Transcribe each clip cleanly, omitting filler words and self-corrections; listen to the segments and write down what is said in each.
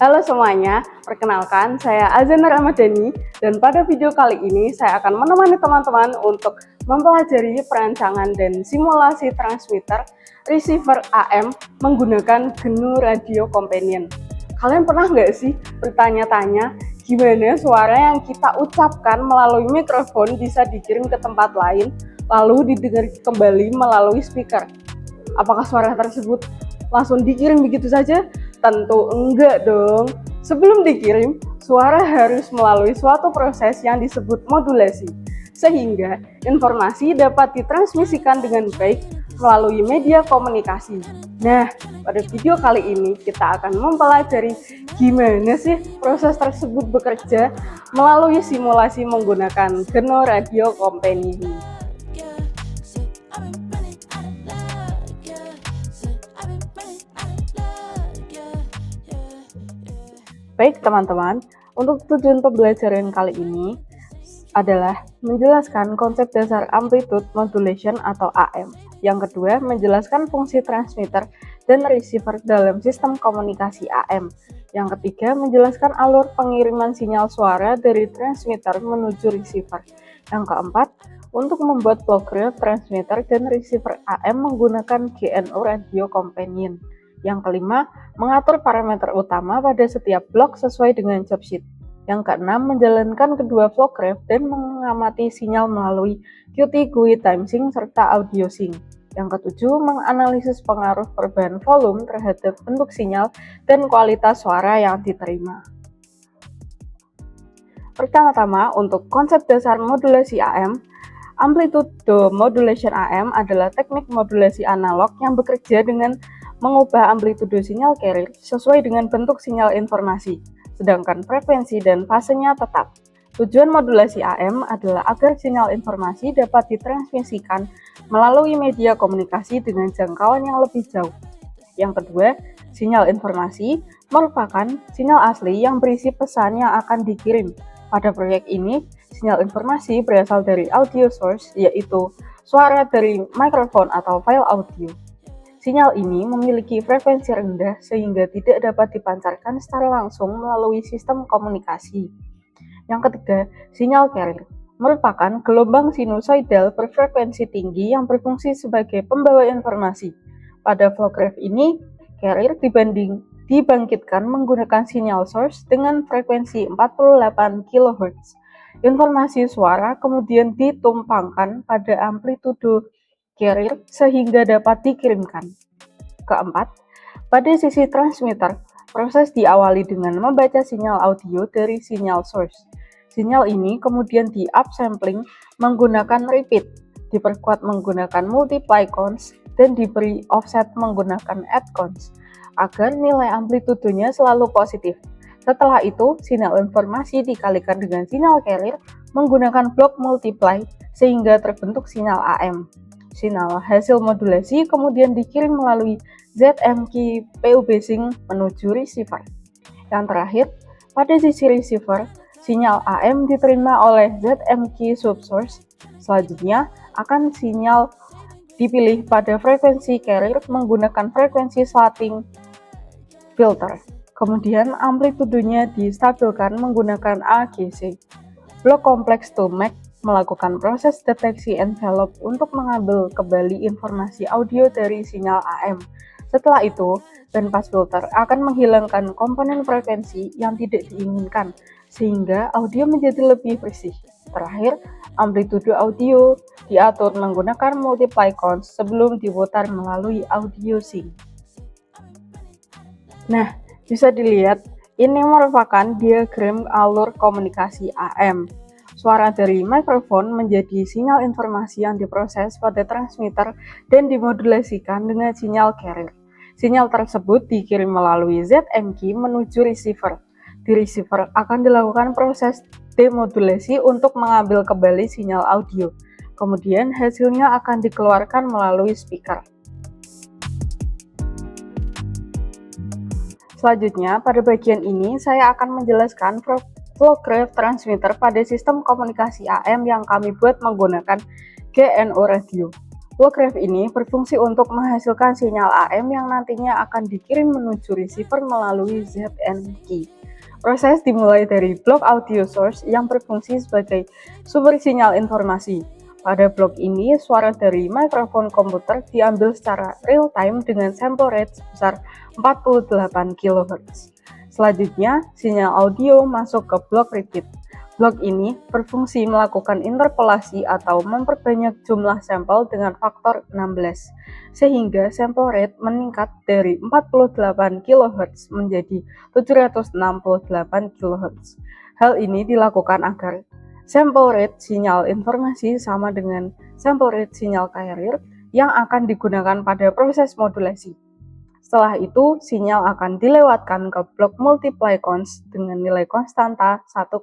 Halo semuanya, perkenalkan saya Azana Ramadhani dan pada video kali ini saya akan menemani teman-teman untuk mempelajari perancangan dan simulasi transmitter receiver AM menggunakan GNU Radio Companion. Kalian pernah nggak sih bertanya-tanya gimana suara yang kita ucapkan melalui mikrofon bisa dikirim ke tempat lain lalu didengar kembali melalui speaker? Apakah suara tersebut langsung dikirim begitu saja? Tentu enggak dong. Sebelum dikirim, suara harus melalui suatu proses yang disebut modulasi, sehingga informasi dapat ditransmisikan dengan baik melalui media komunikasi. Nah, pada video kali ini kita akan mempelajari gimana sih proses tersebut bekerja melalui simulasi menggunakan GNU Radio Companion. Baik teman-teman, untuk tujuan pembelajaran kali ini adalah menjelaskan konsep dasar amplitude modulation atau AM. Yang kedua, menjelaskan fungsi transmitter dan receiver dalam sistem komunikasi AM. Yang ketiga, menjelaskan alur pengiriman sinyal suara dari transmitter menuju receiver. Yang keempat, untuk membuat block graph transmitter dan receiver AM menggunakan GNU Radio Companion. Yang kelima, mengatur parameter utama pada setiap blok sesuai dengan job sheet. Yang keenam, menjalankan kedua flow graph dan mengamati sinyal melalui Qt GUI time sync serta audio sync. Yang ketujuh, menganalisis pengaruh perubahan volume terhadap bentuk sinyal dan kualitas suara yang diterima. Pertama-tama, untuk konsep dasar modulasi AM, amplitude modulation AM adalah teknik modulasi analog yang bekerja dengan mengubah amplitude sinyal carrier sesuai dengan bentuk sinyal informasi, sedangkan frekuensi dan fasenya tetap. Tujuan modulasi AM adalah agar sinyal informasi dapat ditransmisikan melalui media komunikasi dengan jangkauan yang lebih jauh. Yang kedua, sinyal informasi merupakan sinyal asli yang berisi pesan yang akan dikirim. Pada proyek ini, sinyal informasi berasal dari audio source, yaitu suara dari mikrofon atau file audio. Sinyal ini memiliki frekuensi rendah sehingga tidak dapat dipancarkan secara langsung melalui sistem komunikasi. Yang ketiga, sinyal carrier merupakan gelombang sinusoidal berfrekuensi tinggi yang berfungsi sebagai pembawa informasi. Pada flow graph ini, carrier dibangkitkan menggunakan sinyal source dengan frekuensi 48 kHz. Informasi suara kemudian ditumpangkan pada amplitude carrier sehingga dapat dikirimkan. Keempat, pada sisi transmitter, proses diawali dengan membaca sinyal audio dari sinyal source. Sinyal ini kemudian di-upsampling menggunakan repeat, diperkuat menggunakan multiply counts, dan diberi offset menggunakan add counts, agar nilai amplitudenya selalu positif. Setelah itu, sinyal informasi dikalikan dengan sinyal carrier menggunakan blok multiply sehingga terbentuk sinyal AM. Sinyal hasil modulasi kemudian dikirim melalui ZMK PUB sync menuju receiver. Yang terakhir, pada sisi receiver, sinyal AM diterima oleh ZMK subsource. Selanjutnya, akan sinyal dipilih pada frekuensi carrier menggunakan frekuensi slotting filter. Kemudian amplitudenya distabilkan menggunakan AGC. Block complex to MAC melakukan proses deteksi envelope untuk mengambil kembali informasi audio dari sinyal AM. Setelah itu, bandpass filter akan menghilangkan komponen frekuensi yang tidak diinginkan, sehingga audio menjadi lebih bersih. Terakhir, amplitude audio diatur menggunakan multiply counts sebelum diputar melalui audio sync. Nah, bisa dilihat, ini merupakan diagram alur komunikasi AM. Suara dari mikrofon menjadi sinyal informasi yang diproses pada transmitter dan dimodulasikan dengan sinyal carrier. Sinyal tersebut dikirim melalui ZMK menuju receiver. Di receiver akan dilakukan proses demodulasi untuk mengambil kembali sinyal audio. Kemudian hasilnya akan dikeluarkan melalui speaker. Selanjutnya, pada bagian ini saya akan menjelaskan flow graph transmitter pada sistem komunikasi AM yang kami buat menggunakan GNU Radio. Block ref ini berfungsi untuk menghasilkan sinyal AM yang nantinya akan dikirim menuju receiver melalui ZN key. Proses dimulai dari blok audio source yang berfungsi sebagai sumber sinyal informasi. Pada blok ini, suara dari mikrofon komputer diambil secara real-time dengan sample rate sebesar 48 kHz. Selanjutnya, sinyal audio masuk ke blok repeat. Blok ini berfungsi melakukan interpolasi atau memperbanyak jumlah sampel dengan faktor 16, sehingga sample rate meningkat dari 48 kHz menjadi 768 kHz. Hal ini dilakukan agar sample rate sinyal informasi sama dengan sample rate sinyal carrier yang akan digunakan pada proses modulasi. Setelah itu, sinyal akan dilewatkan ke blok multiply cons dengan nilai konstanta 1,2.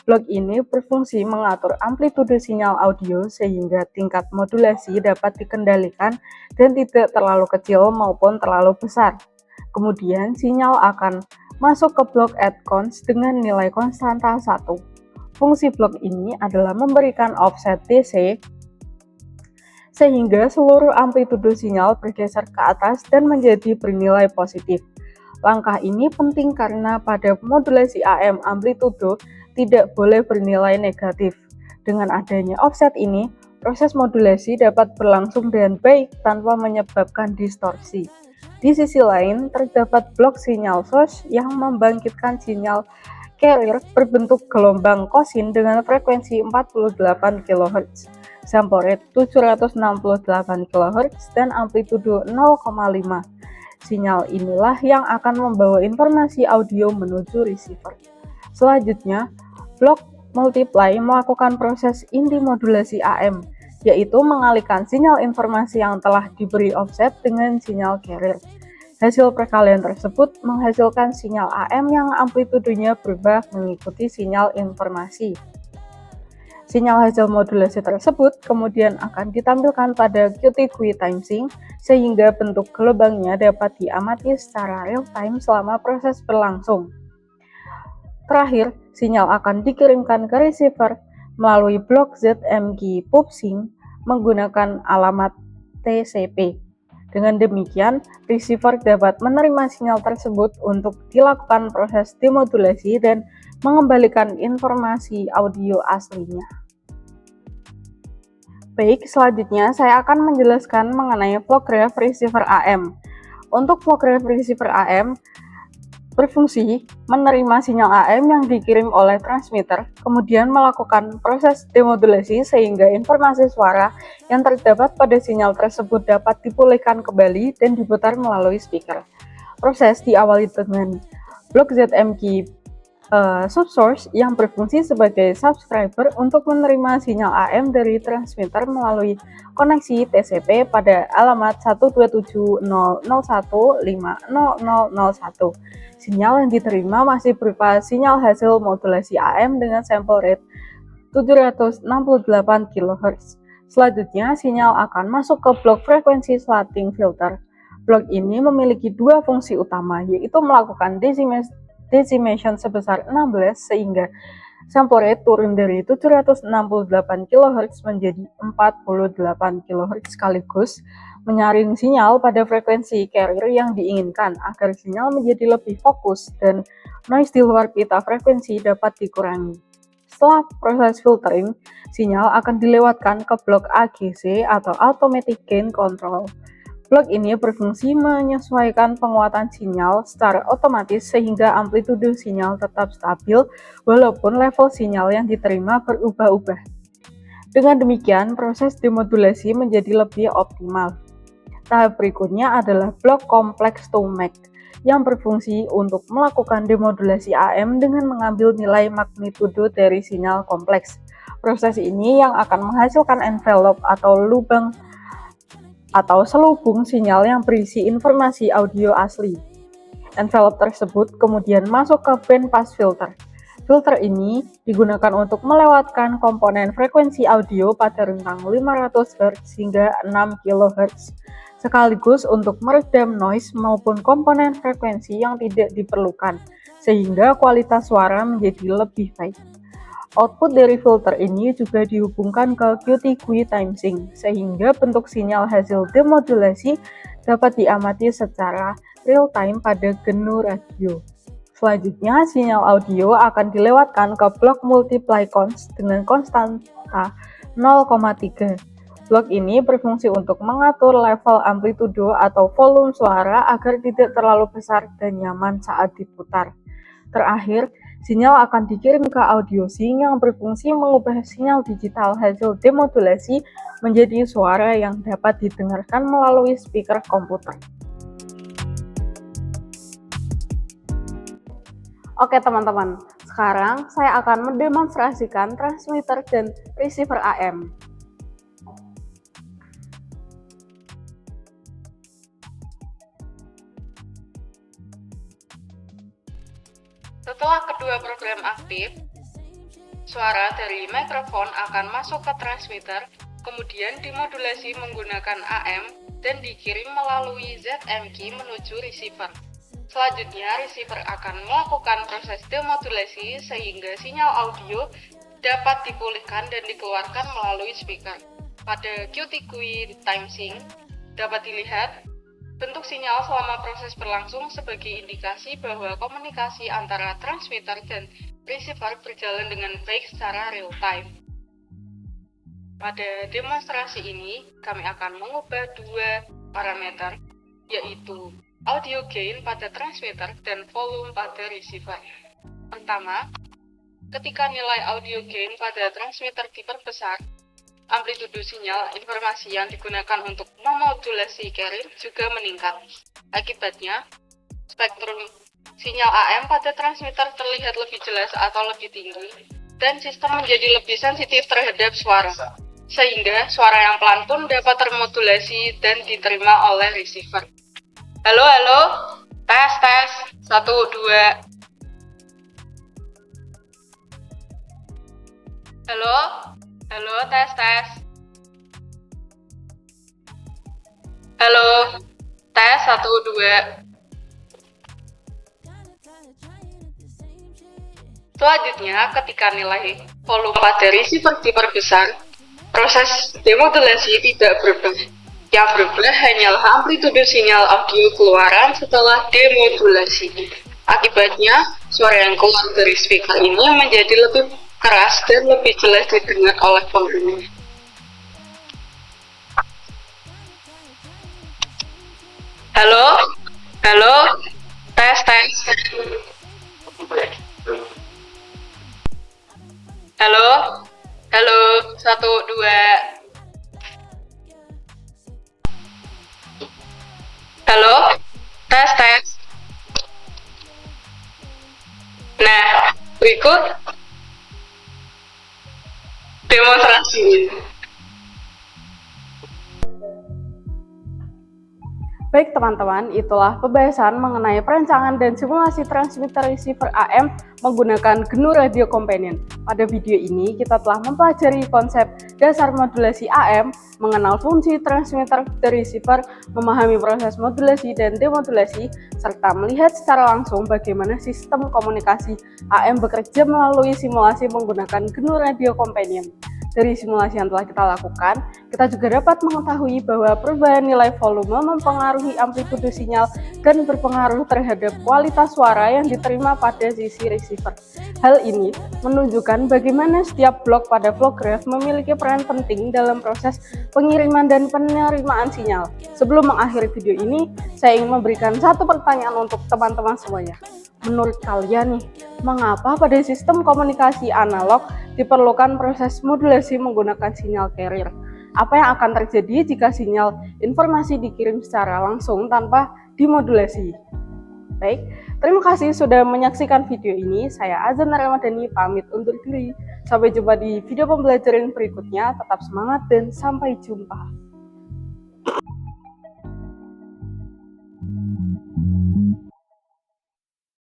Blok ini berfungsi mengatur amplitude sinyal audio sehingga tingkat modulasi dapat dikendalikan dan tidak terlalu kecil maupun terlalu besar. Kemudian, sinyal akan masuk ke blok add cons dengan nilai konstanta 1. Fungsi blok ini adalah memberikan offset DC sehingga seluruh amplitudo sinyal bergeser ke atas dan menjadi bernilai positif. Langkah ini penting karena pada modulasi AM amplitudo tidak boleh bernilai negatif. Dengan adanya offset ini, proses modulasi dapat berlangsung dengan baik tanpa menyebabkan distorsi. Di sisi lain, terdapat blok sinyal source yang membangkitkan sinyal carrier berbentuk gelombang kosin dengan frekuensi 48 kHz. Sample rate 768 kHz dan amplitudo 0,5. Sinyal inilah yang akan membawa informasi audio menuju receiver. Selanjutnya, blok multiply melakukan proses inti modulasi AM, yaitu mengalihkan sinyal informasi yang telah diberi offset dengan sinyal carrier. Hasil perkalian tersebut menghasilkan sinyal AM yang amplitudenya berubah mengikuti sinyal informasi. Sinyal hasil modulasi tersebut kemudian akan ditampilkan pada QT timesync sehingga bentuk gelombangnya dapat diamati secara real-time selama proses berlangsung. Terakhir, sinyal akan dikirimkan ke receiver melalui blok ZMK PubSync menggunakan alamat TCP. Dengan demikian, receiver dapat menerima sinyal tersebut untuk dilakukan proses demodulasi dan mengembalikan informasi audio aslinya. Baik, selanjutnya saya akan menjelaskan mengenai block ref receiver AM. Untuk block ref receiver AM berfungsi menerima sinyal AM yang dikirim oleh transmitter, kemudian melakukan proses demodulasi sehingga informasi suara yang terdapat pada sinyal tersebut dapat dipulihkan kembali dan diputar melalui speaker. Proses diawali dengan blok ZMK subsource yang berfungsi sebagai subscriber untuk menerima sinyal AM dari transmitter melalui koneksi TCP pada alamat 127.001.5.0.0.1. Sinyal yang diterima masih berupa sinyal hasil modulasi AM dengan sample rate 768 kHz. Selanjutnya, sinyal akan masuk ke blok frekuensi slotting filter. Blok ini memiliki dua fungsi utama, yaitu melakukan decimation sebesar 16 sehingga sample rate turun dari 768 kHz menjadi 48 kHz sekaligus menyaring sinyal pada frekuensi carrier yang diinginkan agar sinyal menjadi lebih fokus dan noise di luar pita frekuensi dapat dikurangi. Setelah proses filtering, sinyal akan dilewatkan ke blok AGC atau Automatic Gain Control. Blok ini berfungsi menyesuaikan penguatan sinyal secara otomatis sehingga amplitude sinyal tetap stabil walaupun level sinyal yang diterima berubah-ubah. Dengan demikian, proses demodulasi menjadi lebih optimal. Tahap berikutnya adalah blok complex to max yang berfungsi untuk melakukan demodulasi AM dengan mengambil nilai magnitudo dari sinyal kompleks. Proses ini yang akan menghasilkan envelope atau lubang atau selubung sinyal yang berisi informasi audio asli. Envelope tersebut kemudian masuk ke band pass filter. Filter ini digunakan untuk melewatkan komponen frekuensi audio pada rentang 500 Hz hingga 6 kHz, sekaligus untuk meredam noise maupun komponen frekuensi yang tidak diperlukan, sehingga kualitas suara menjadi lebih baik. Output dari filter ini juga dihubungkan ke QT-GUI timesync, sehingga bentuk sinyal hasil demodulasi dapat diamati secara real-time pada GNU radio. Selanjutnya, sinyal audio akan dilewatkan ke blok multiply const dengan konstanta 0,3. Blok ini berfungsi untuk mengatur level amplitudo atau volume suara agar tidak terlalu besar dan nyaman saat diputar. Terakhir, sinyal akan dikirim ke audio sync yang berfungsi mengubah sinyal digital hasil demodulasi menjadi suara yang dapat didengarkan melalui speaker komputer. Oke teman-teman, sekarang saya akan mendemonstrasikan transmitter dan receiver AM. Setelah kedua program aktif, suara dari mikrofon akan masuk ke transmitter, kemudian dimodulasi menggunakan AM dan dikirim melalui ZM key menuju receiver. Selanjutnya, receiver akan melakukan proses demodulasi sehingga sinyal audio dapat dipulihkan dan dikeluarkan melalui speaker. Pada QT-GUI timesync dapat dilihat bentuk sinyal selama proses berlangsung sebagai indikasi bahwa komunikasi antara transmitter dan receiver berjalan dengan baik secara real-time. Pada demonstrasi ini, kami akan mengubah dua parameter, yaitu audio gain pada transmitter dan volume pada receiver. Pertama, ketika nilai audio gain pada transmitter diperbesar, amplitudo sinyal informasi yang digunakan untuk memodulasi carrier juga meningkat. Akibatnya, spektrum sinyal AM pada transmitter terlihat lebih jelas atau lebih tinggi, dan sistem menjadi lebih sensitif terhadap suara, sehingga suara yang pelan pun dapat termodulasi dan diterima oleh receiver. Halo, halo, tes, 1, 2. Halo, halo, tes. Halo, tes, 1, 2. Selanjutnya, ketika nilai volume pada receiver diperbesar, proses demodulasi tidak berubah. Yang berubah hanyalah amplitudo sinyal audio keluaran setelah demodulasi. Akibatnya, suara yang keluar dari speaker ini menjadi lebih keras dan lebih jelas didengar oleh pengguna. Halo, halo, tes. Halo, halo, 1, 2. Halo, tes. Nah, berikut demonstrasi. Baik teman-teman, itulah pembahasan mengenai perancangan dan simulasi transmitter receiver AM menggunakan GNU Radio Companion. Pada video ini kita telah mempelajari konsep dasar modulasi AM, mengenal fungsi transmitter dan receiver, memahami proses modulasi dan demodulasi, serta melihat secara langsung bagaimana sistem komunikasi AM bekerja melalui simulasi menggunakan GNU Radio Companion. Dari simulasi yang telah kita lakukan, kita juga dapat mengetahui bahwa perubahan nilai volume mempengaruhi amplitudo sinyal dan berpengaruh terhadap kualitas suara yang diterima pada sisi receiver. Hal ini menunjukkan bagaimana setiap blok pada flow graph memiliki peran penting dalam proses pengiriman dan penerimaan sinyal. Sebelum mengakhiri video ini, saya ingin memberikan satu pertanyaan untuk teman-teman semuanya. Menurut kalian nih, mengapa pada sistem komunikasi analog diperlukan proses modulasi menggunakan sinyal carrier? Apa yang akan terjadi jika sinyal informasi dikirim secara langsung tanpa dimodulasi? Baik, terima kasih sudah menyaksikan video ini. Saya Azan Ramadhani pamit undur diri. Sampai jumpa di video pembelajaran berikutnya. Tetap semangat dan sampai jumpa.